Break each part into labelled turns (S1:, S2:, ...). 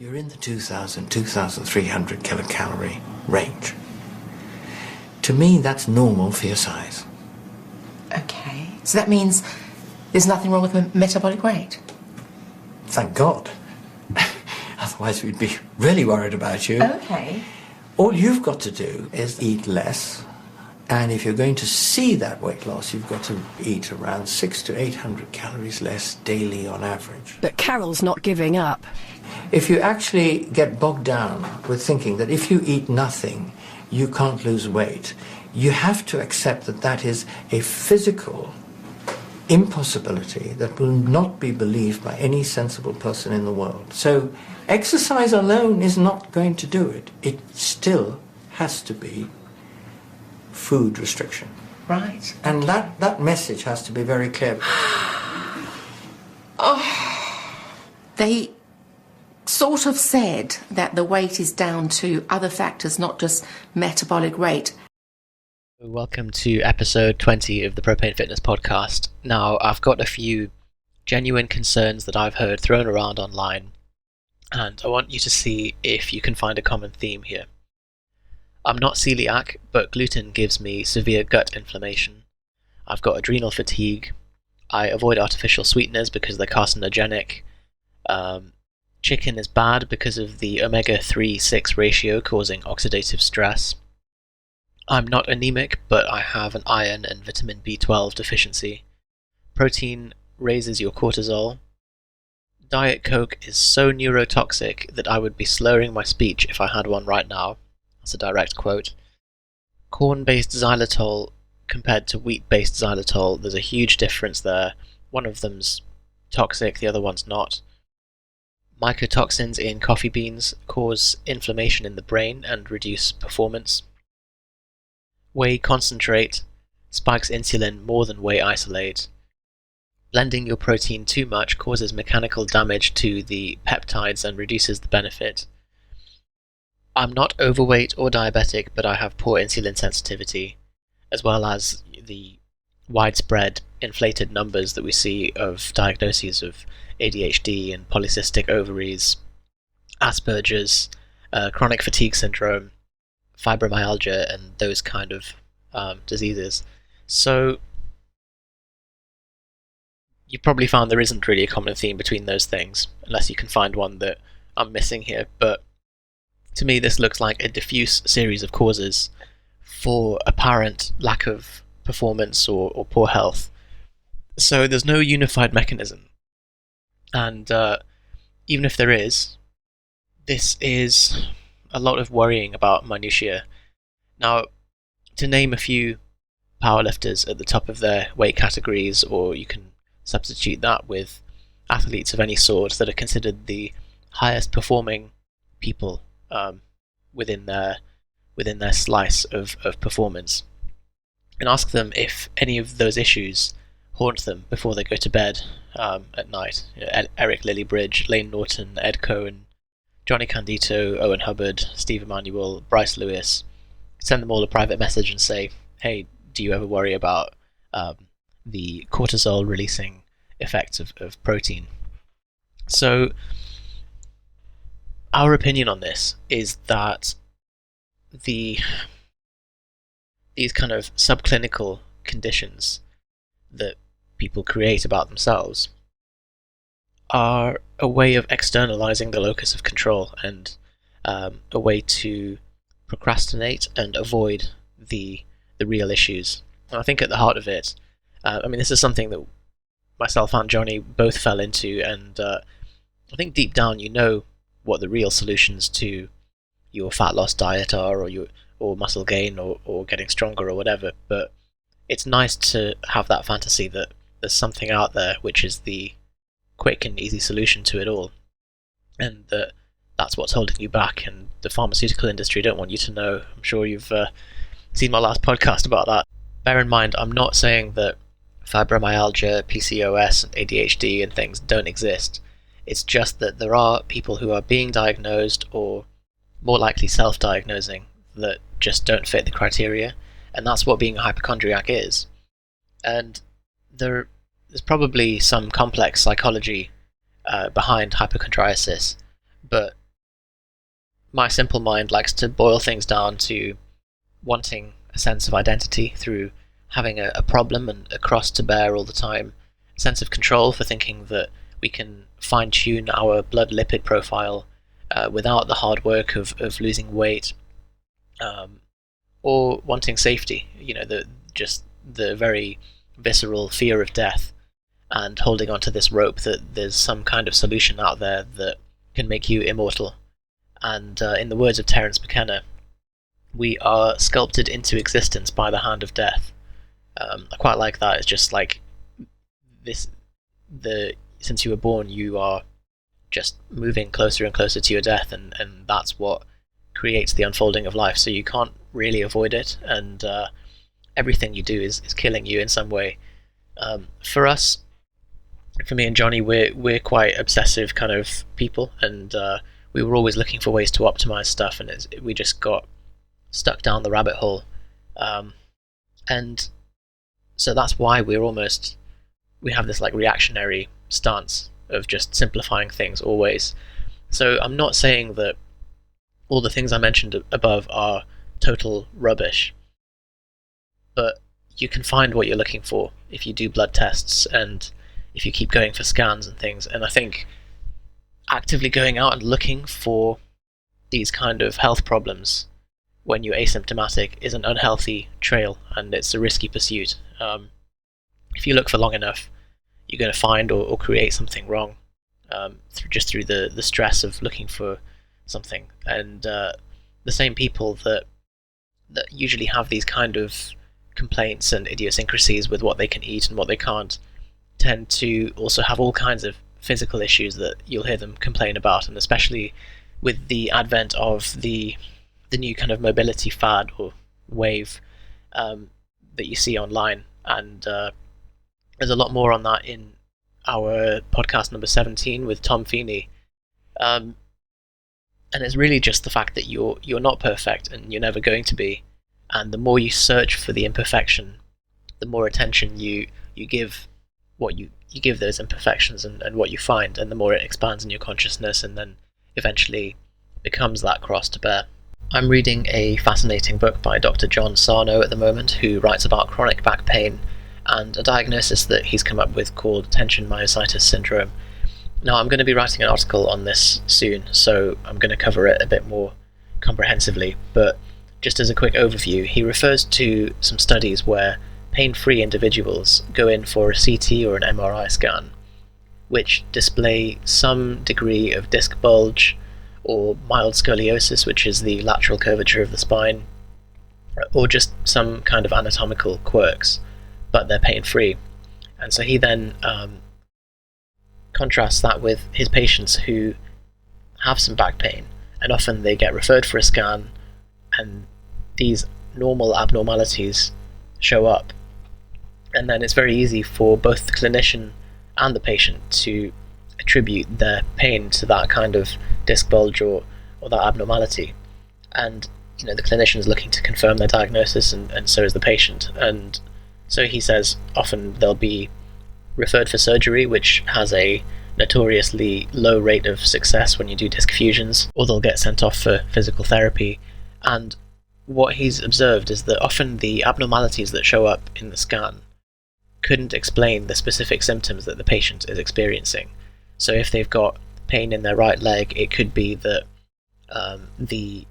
S1: you're in the 2,000, 2,300 kilocalorie range. To me, that's normal for your size.
S2: Okay, so that means there's nothing wrong with metabolic rate?
S1: Thank God. Otherwise, we'd be really worried about you.
S2: Okay.
S1: All you've got to do is eat less. And if you're going to see that weight loss, you've got to eat around 600 to 800 calories less daily on average.
S3: But Carol's not giving up.
S1: If you actually get bogged down with thinking that if you eat nothing, you can't lose weight, you have to accept that that is a physical impossibility that will not be believed by any sensible person in the world. So exercise alone is not going to do it. It still has to be food restriction.
S2: Right.
S1: And that message has to be very clear.
S2: They sort of said that the weight is down to other factors, not just metabolic rate.
S4: Welcome to episode 20 of the Propane Fitness Podcast. Now, I've got a few genuine concerns that I've heard thrown around online, and I want you to see if you can find a common theme here. I'm not celiac, but gluten gives me severe gut inflammation. I've got adrenal fatigue. I avoid artificial sweeteners because they're carcinogenic. Chicken is bad because of the omega-3-6 ratio causing oxidative stress. I'm not anemic, but I have an iron and vitamin B12 deficiency. Protein raises your cortisol. Diet Coke is so neurotoxic that I would be slurring my speech if I had one right now. That's a direct quote. Corn-based xylitol compared to wheat-based xylitol, there's a huge difference there. One of them's toxic, the other one's not. Mycotoxins in coffee beans cause inflammation in the brain and reduce performance. Whey concentrate spikes insulin more than whey isolate. Blending your protein too much causes mechanical damage to the peptides and reduces the benefit. I'm not overweight or diabetic, but I have poor insulin sensitivity, as well as the widespread inflated numbers that we see of diagnoses of ADHD and polycystic ovaries, Asperger's, chronic fatigue syndrome, fibromyalgia, and those kind of diseases. So you probably found there isn't really a common theme between those things, unless you can find one that I'm missing here. But to me, this looks like a diffuse series of causes for apparent lack of performance or poor health. So there's no unified mechanism. And even if there is, this is a lot of worrying about minutiae. Now, to name a few powerlifters at the top of their weight categories, or you can substitute that with athletes of any sort that are considered the highest performing people within their slice of performance, and ask them if any of those issues haunt them before they go to bed at night. Eric Lillybridge, Lane Norton, Ed Cohen, Johnny Candido, Owen Hubbard, Steve Emanuel, Bryce Lewis. Send them all a private message and say, hey, do you ever worry about the cortisol releasing effects of protein? So our opinion on this is that these kind of subclinical conditions that people create about themselves are a way of externalizing the locus of control and a way to procrastinate and avoid the real issues. And I think at the heart of it, this is something that myself and Johnny both fell into, and I think deep down you know what the real solutions to your fat loss diet are, or muscle gain, or getting stronger, or whatever. But it's nice to have that fantasy that there's something out there which is the quick and easy solution to it all, and that's what's holding you back. And the pharmaceutical industry don't want you to know. I'm sure you've seen my last podcast about that. Bear in mind, I'm not saying that fibromyalgia, PCOS, and ADHD and things don't exist. It's just that there are people who are being diagnosed, or more likely self-diagnosing, that just don't fit the criteria, and that's what being a hypochondriac is. And there's probably some complex psychology behind hypochondriasis, but my simple mind likes to boil things down to wanting a sense of identity through having a problem and a cross to bear all the time, a sense of control for thinking that we can fine-tune our blood lipid profile without the hard work of losing weight, or wanting safety, just the very visceral fear of death, and holding onto this rope that there's some kind of solution out there that can make you immortal. And in the words of Terence McKenna, we are sculpted into existence by the hand of death. I quite like that. It's just like this: since you were born, you are just moving closer and closer to your death, and that's what creates the unfolding of life. So you can't really avoid it, and everything you do is killing you in some way. For us, for me and Johnny, we're quite obsessive kind of people, and we were always looking for ways to optimize stuff, and we just got stuck down the rabbit hole. And so that's why we have this like reactionary stance of just simplifying things always. So I'm not saying that all the things I mentioned above are total rubbish, but you can find what you're looking for if you do blood tests and if you keep going for scans and things. And I think actively going out and looking for these kind of health problems when you're asymptomatic is an unhealthy trail, and it's a risky pursuit. If you look for long enough, you're going to find or create something wrong, through the stress of looking for something. And the same people that usually have these kind of complaints and idiosyncrasies with what they can eat and what they can't tend to also have all kinds of physical issues that you'll hear them complain about, and especially with the advent of the new kind of mobility fad or wave that you see online. And there's a lot more on that in our podcast number 17 with Tom Feeney. And it's really just the fact that you're not perfect, and you're never going to be. And the more you search for the imperfection, the more attention you give what you give those imperfections and what you find, and the more it expands in your consciousness, and then eventually becomes that cross to bear. I'm reading a fascinating book by Dr. John Sarno at the moment, who writes about chronic back pain and a diagnosis that he's come up with called tension myositis syndrome. Now, I'm going to be writing an article on this soon, so I'm going to cover it a bit more comprehensively, but just as a quick overview, he refers to some studies where pain-free individuals go in for a CT or an MRI scan, which display some degree of disc bulge or mild scoliosis, which is the lateral curvature of the spine, or just some kind of anatomical quirks, but they're pain-free. And so he then contrasts that with his patients who have some back pain, and often they get referred for a scan, and these normal abnormalities show up. And then it's very easy for both the clinician and the patient to attribute their pain to that kind of disc bulge or that abnormality. And the clinician's looking to confirm their diagnosis, and so is the patient. And so he says often they'll be referred for surgery, which has a notoriously low rate of success when you do disc fusions, or they'll get sent off for physical therapy. And what he's observed is that often the abnormalities that show up in the scan couldn't explain the specific symptoms that the patient is experiencing. So if they've got pain in their right leg, it could be that the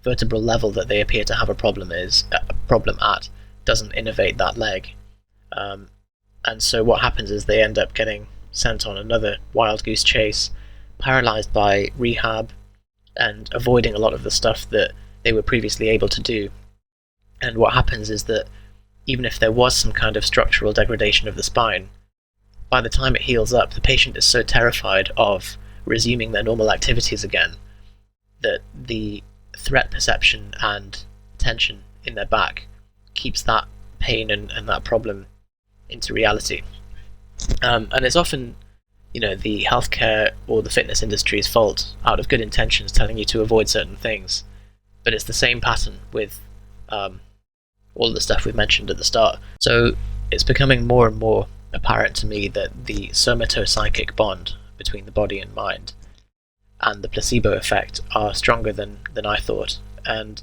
S4: vertebral level that they appear to have a problem at doesn't innervate that leg. And so what happens is they end up getting sent on another wild goose chase, paralyzed by rehab and avoiding a lot of the stuff that they were previously able to do. And what happens is that even if there was some kind of structural degradation of the spine, by the time it heals up, the patient is so terrified of resuming their normal activities again that the threat perception and tension in their back keeps that pain and that problem into reality. And it's often, the healthcare or the fitness industry's fault, out of good intentions, telling you to avoid certain things. But it's the same pattern with all the stuff we've mentioned at the start. So it's becoming more and more apparent to me that the somatopsychic bond between the body and mind and the placebo effect are stronger than I thought, and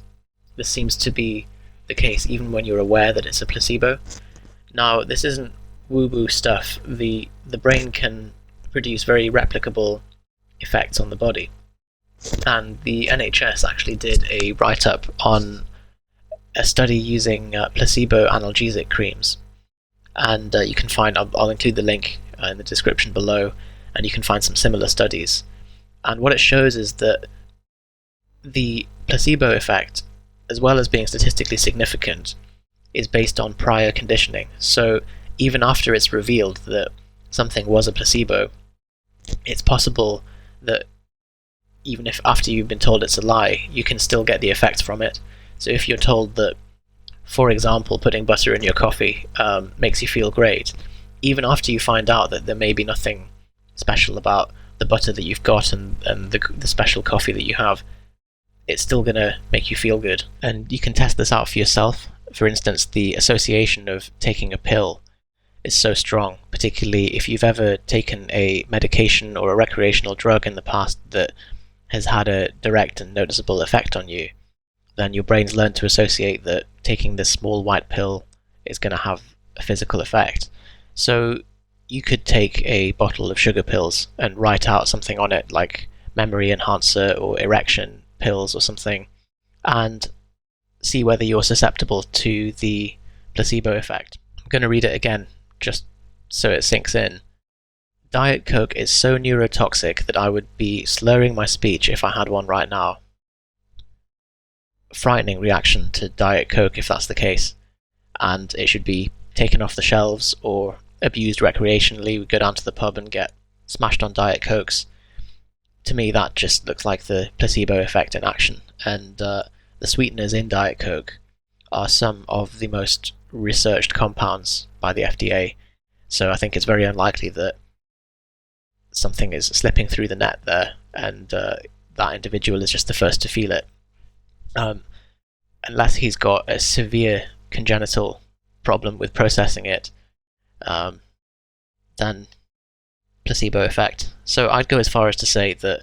S4: this seems to be the case even when you're aware that it's a placebo. Now, this isn't woo-woo stuff. The brain can produce very replicable effects on the body, and the NHS actually did a write-up on a study using placebo analgesic creams, and you can find, I'll include the link in the description below, and you can find some similar studies. And what it shows is that the placebo effect, as well as being statistically significant, is based on prior conditioning. So even after it's revealed that something was a placebo, it's possible that even if after you've been told it's a lie, you can still get the effect from it. So if you're told that, for example, putting butter in your coffee makes you feel great, even after you find out that there may be nothing special about the butter that you've got and the special coffee that you have, it's still going to make you feel good. And you can test this out for yourself. For instance, the association of taking a pill is so strong, particularly if you've ever taken a medication or a recreational drug in the past that has had a direct and noticeable effect on you. Then your brain's learned to associate that taking this small white pill is going to have a physical effect. So you could take a bottle of sugar pills and write out something on it like memory enhancer or erection pills or something, and see whether you're susceptible to the placebo effect. I'm going to read it again just so it sinks in. Diet Coke is so neurotoxic that I would be slurring my speech if I had one right now. Frightening reaction to Diet Coke if that's the case, and it should be taken off the shelves or abused recreationally. We go down to the pub and get smashed on Diet Cokes. To me, that just looks like the placebo effect in action, and the sweeteners in Diet Coke are some of the most researched compounds by the FDA, so I think it's very unlikely that something is slipping through the net there, and that individual is just the first to feel it. Unless he's got a severe congenital problem with processing it, then placebo effect. So I'd go as far as to say that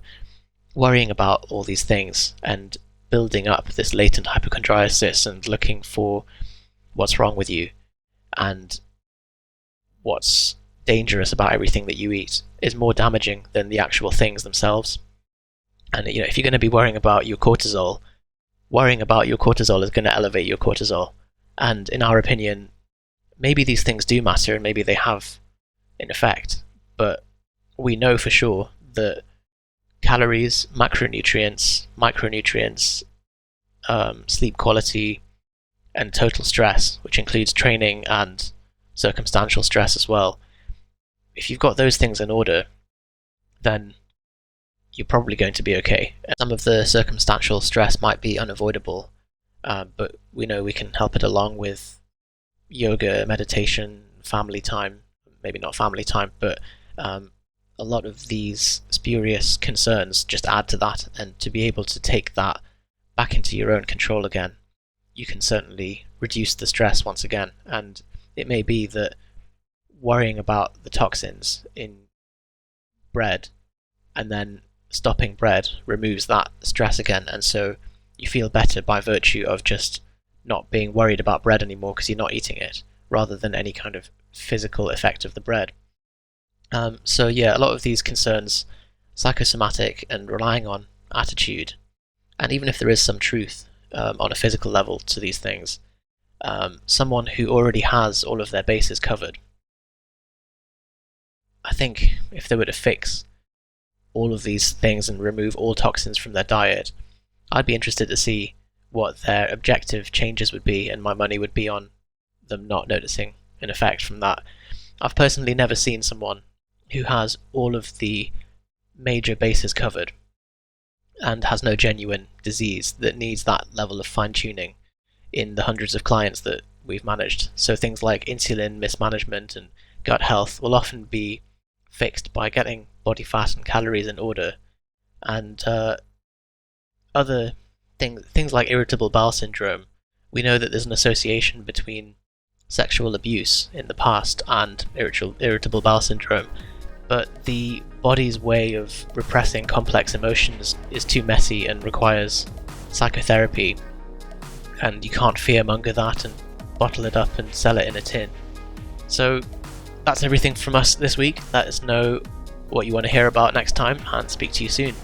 S4: worrying about all these things and building up this latent hypochondriasis and looking for what's wrong with you and what's dangerous about everything that you eat is more damaging than the actual things themselves. And if you're going to be worrying about your cortisol is going to elevate your cortisol. And in our opinion, maybe these things do matter and maybe they have an effect, but we know for sure that calories, macronutrients, micronutrients, sleep quality, and total stress, which includes training and circumstantial stress as well, if you've got those things in order, then you're probably going to be okay. Some of the circumstantial stress might be unavoidable, but we know we can help it along with yoga, meditation, family time, maybe not family time, but a lot of these spurious concerns just add to that, and to be able to take that back into your own control again, you can certainly reduce the stress once again. And it may be that worrying about the toxins in bread and then stopping bread removes that stress again, and so you feel better by virtue of just not being worried about bread anymore because you're not eating it, rather than any kind of physical effect of the bread. So yeah, a lot of these concerns, psychosomatic and relying on attitude, and even if there is some truth on a physical level to these things, someone who already has all of their bases covered, I think if they were to fix all of these things and remove all toxins from their diet, I'd be interested to see what their objective changes would be, and my money would be on them not noticing an effect from that. I've personally never seen someone who has all of the major bases covered and has no genuine disease that needs that level of fine-tuning in the hundreds of clients that we've managed. So things like insulin mismanagement and gut health will often be fixed by getting body fat and calories in order, and other things like irritable bowel syndrome, we know that there's an association between sexual abuse in the past and irritable bowel syndrome, but the body's way of repressing complex emotions is too messy and requires psychotherapy, and you can't fearmonger that and bottle it up and sell it in a tin. So that's everything from us this week. Let us know what you want to hear about next time, and speak to you soon.